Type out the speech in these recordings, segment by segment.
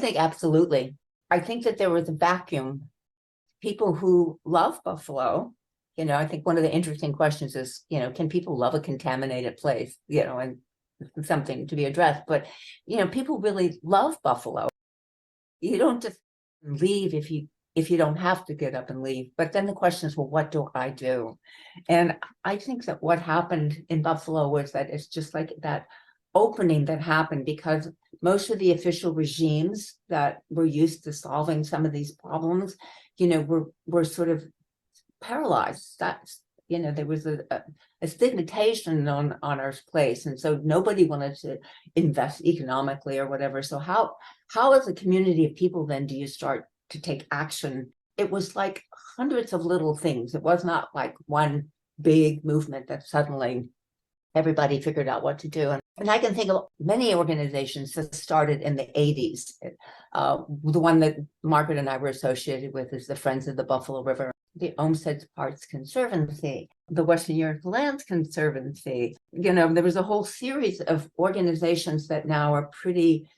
think absolutely. I think that there was a vacuum. People who love Buffalo, I think one of the interesting questions is, can people love a contaminated place, and something to be addressed. But, people really love Buffalo. You don't just leave if you don't have to get up and leave. But then the question is, well, what do I do? And I think that what happened in Buffalo was that it's just like that opening that happened because most of the official regimes that were used to solving some of these problems, were sort of paralyzed. There was a stigmatization on our place, and so nobody wanted to invest economically or whatever. So how as a community of people then do you start to take action? It was like hundreds of little things. It was not like one big movement that suddenly everybody figured out what to do. And I can think of many organizations that started in the 80s. The one that Margaret and I were associated with is the Friends of the Buffalo River, the Olmsted Parks Conservancy, the Western York Lands Conservancy. There was a whole series of organizations that now are pretty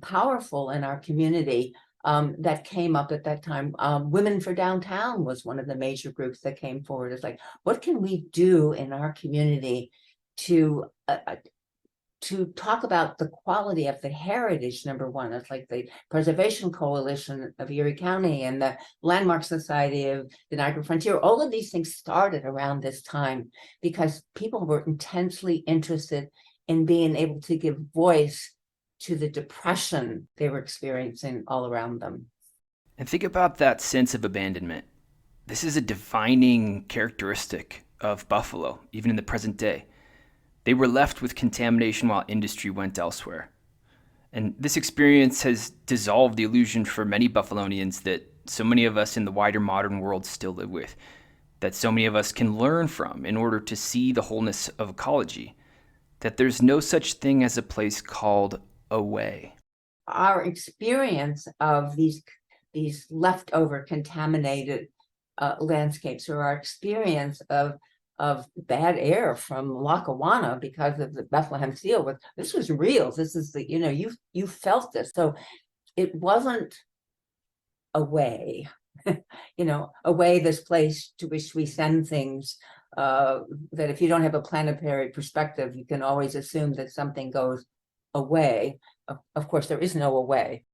powerful in our community that came up at that time. Women for Downtown was one of the major groups that came forward. It's like, what can we do in our community to talk about the quality of the heritage, number one? It's like the Preservation Coalition of Erie County and the Landmark Society of the Niagara Frontier. All of these things started around this time because people were intensely interested in being able to give voice to the depression they were experiencing all around them. And think about that sense of abandonment. This is a defining characteristic of Buffalo, even in the present day. They were left with contamination while industry went elsewhere. And this experience has dissolved the illusion for many Buffalonians that so many of us in the wider modern world still live with, that so many of us can learn from in order to see the wholeness of ecology, that there's no such thing as a place called away. Our experience of these leftover contaminated landscapes, or our experience of bad air from Lackawanna because of the Bethlehem seal, this was real. This is you felt this. So it wasn't a way, this place to which we send things, that if you don't have a planetary perspective, you can always assume that something goes away. Of course, there is no away.